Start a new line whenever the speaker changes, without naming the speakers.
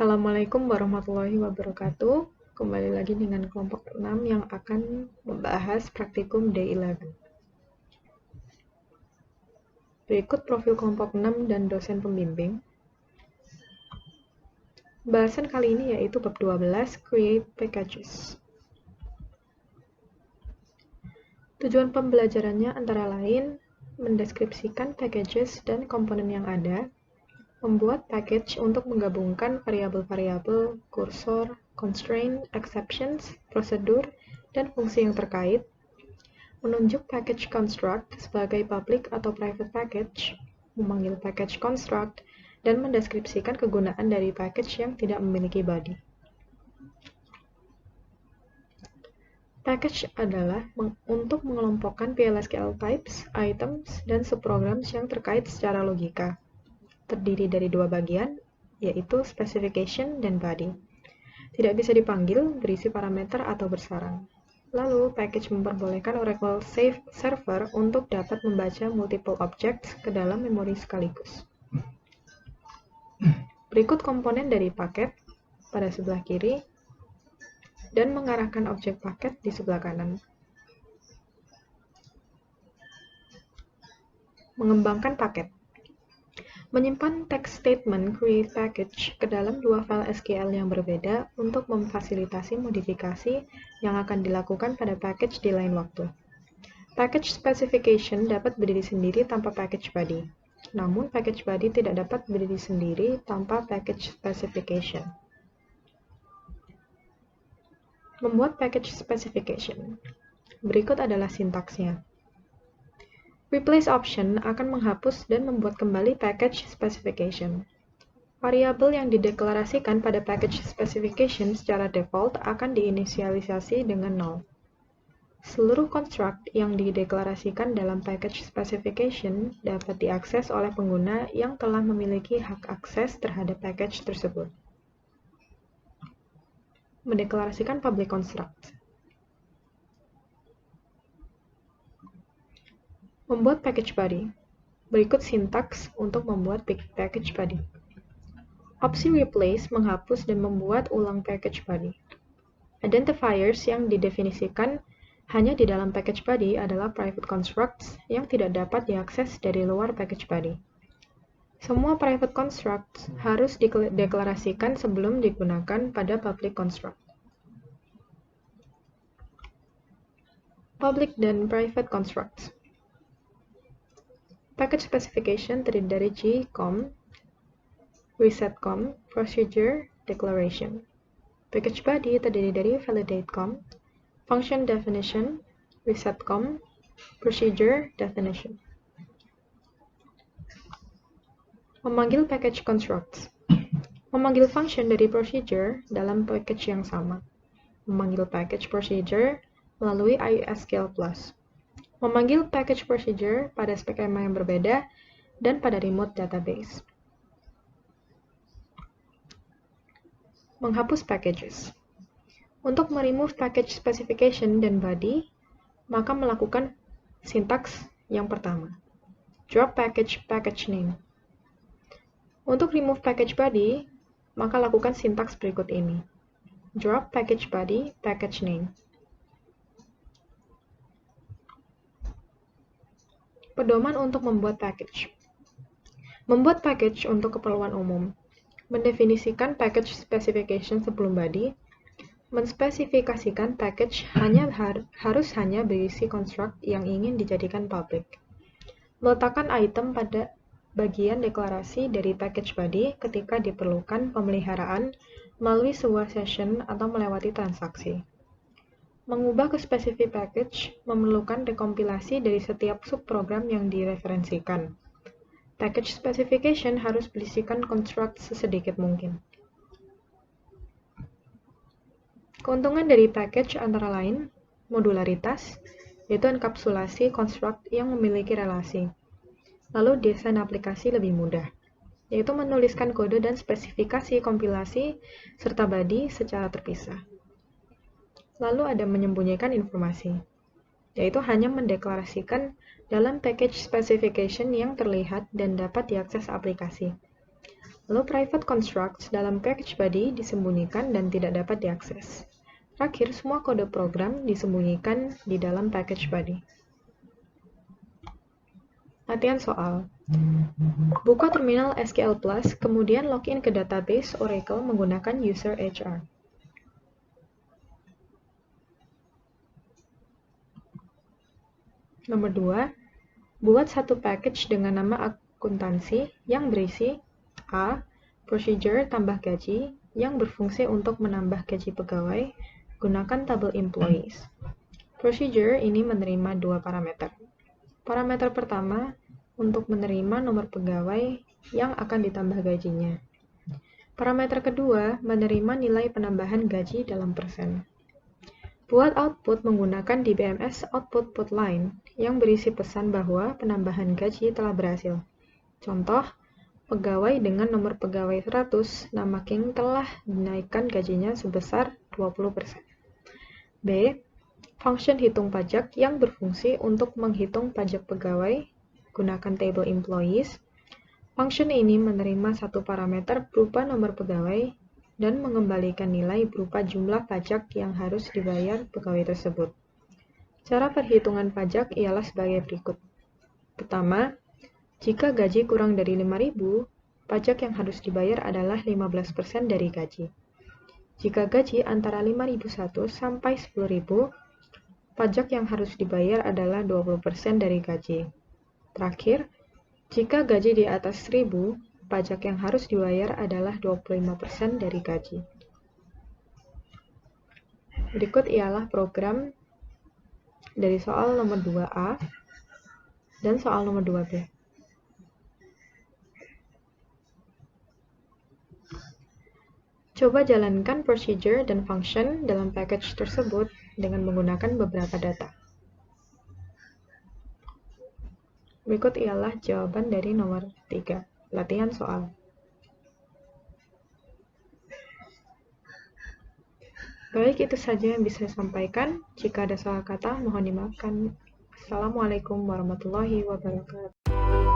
Assalamualaikum warahmatullahi wabarakatuh. Kembali lagi dengan kelompok 6 yang akan membahas praktikum D11. Berikut profil kelompok 6 dan dosen pembimbing. Bahasan kali ini yaitu bab 12, Create Packages. Tujuan pembelajarannya antara lain mendeskripsikan packages dan komponen yang ada, membuat package untuk menggabungkan variabel-variabel, kursor, constraint, exceptions, prosedur, dan fungsi yang terkait, menunjuk package construct sebagai public atau private package, memanggil package construct, dan mendeskripsikan kegunaan dari package yang tidak memiliki body. Package adalah untuk mengelompokkan PLSQL types, items, dan subprograms yang terkait secara logika. Terdiri dari dua bagian, yaitu specification dan body. Tidak bisa dipanggil, berisi parameter, atau bersarang. Lalu, package memperbolehkan Oracle Server untuk dapat membaca multiple objects ke dalam memori sekaligus. Berikut komponen dari paket pada sebelah kiri dan mengarahkan objek paket di sebelah kanan. Mengembangkan paket. Menyimpan text statement create package ke dalam dua file SQL yang berbeda untuk memfasilitasi modifikasi yang akan dilakukan pada package di lain waktu. Package specification dapat berdiri sendiri tanpa package body. Namun, package body tidak dapat berdiri sendiri tanpa package specification. Membuat package specification. Berikut adalah sintaksnya. Replace option akan menghapus dan membuat kembali package specification. Variabel yang dideklarasikan pada package specification secara default akan diinisialisasi dengan null. Seluruh construct yang dideklarasikan dalam package specification dapat diakses oleh pengguna yang telah memiliki hak akses terhadap package tersebut. Mendeklarasikan public construct. Membuat package body. Berikut sintaks untuk membuat package body. Opsi replace menghapus dan membuat ulang package body. Identifiers yang didefinisikan hanya di dalam package body adalah private constructs yang tidak dapat diakses dari luar package body. Semua private constructs harus dideklarasikan sebelum digunakan pada public construct. Public dan private constructs. Package specification terdiri dari G-com, reset-com, procedure, declaration. Package body terdiri dari validate-com, function definition, reset-com, procedure, definition. Memanggil package constructs. Memanggil function dari procedure dalam package yang sama. Memanggil package procedure melalui ISQL+. Memanggil package procedure pada skema yang berbeda dan pada remote database. Menghapus packages. Untuk meremove package specification dan body, maka melakukan sintaks yang pertama. Drop package name. Untuk remove package body, maka lakukan sintaks berikut ini. Drop package body package name. Pedoman untuk membuat package. Membuat package untuk keperluan umum. Mendefinisikan package specification sebelum body. Menspesifikasikan package harus hanya berisi construct yang ingin dijadikan public. Meletakkan item pada bagian deklarasi dari package body ketika diperlukan pemeliharaan melalui sebuah session atau melewati transaksi. Mengubah ke specific package memerlukan dekompilasi dari setiap subprogram yang direferensikan. Package specification harus berisikan construct sesedikit mungkin. Keuntungan dari package antara lain, modularitas, yaitu enkapsulasi construct yang memiliki relasi. Lalu desain aplikasi lebih mudah, yaitu menuliskan kode dan spesifikasi kompilasi serta body secara terpisah. Lalu ada menyembunyikan informasi, yaitu hanya mendeklarasikan dalam package specification yang terlihat dan dapat diakses aplikasi. Lalu private constructs dalam package body disembunyikan dan tidak dapat diakses. Terakhir, semua kode program disembunyikan di dalam package body. Latihan soal. Buka terminal SQL Plus, kemudian login ke database Oracle menggunakan user HR. Nomor 2, buat satu package dengan nama akuntansi yang berisi A. Procedure tambah gaji yang berfungsi untuk menambah gaji pegawai, gunakan tabel employees. Procedure ini menerima dua parameter. Parameter pertama, untuk menerima nomor pegawai yang akan ditambah gajinya. Parameter kedua, menerima nilai penambahan gaji dalam persen. Buat output menggunakan DBMS output put line yang berisi pesan bahwa penambahan gaji telah berhasil. Contoh, pegawai dengan nomor pegawai 100, nama King telah dinaikkan gajinya sebesar 20%. B. Function hitung pajak yang berfungsi untuk menghitung pajak pegawai, gunakan table employees. Function ini menerima satu parameter berupa nomor pegawai dan mengembalikan nilai berupa jumlah pajak yang harus dibayar pegawai tersebut. Cara perhitungan pajak ialah sebagai berikut. Pertama, jika gaji kurang dari 5.000, pajak yang harus dibayar adalah 15% dari gaji. Jika gaji antara 5.001 sampai 10.000, pajak yang harus dibayar adalah 20% dari gaji. Terakhir, jika gaji di atas 1.000, pajak yang harus dibayar adalah 25% dari gaji. Berikut ialah program dari soal nomor 2A dan soal nomor 2B. Coba jalankan procedure dan function dalam package tersebut dengan menggunakan beberapa data. Berikut ialah jawaban dari nomor 3, latihan soal. Baik, itu saja yang bisa saya sampaikan. Jika ada salah kata, mohon dimaafkan. Assalamualaikum warahmatullahi wabarakatuh.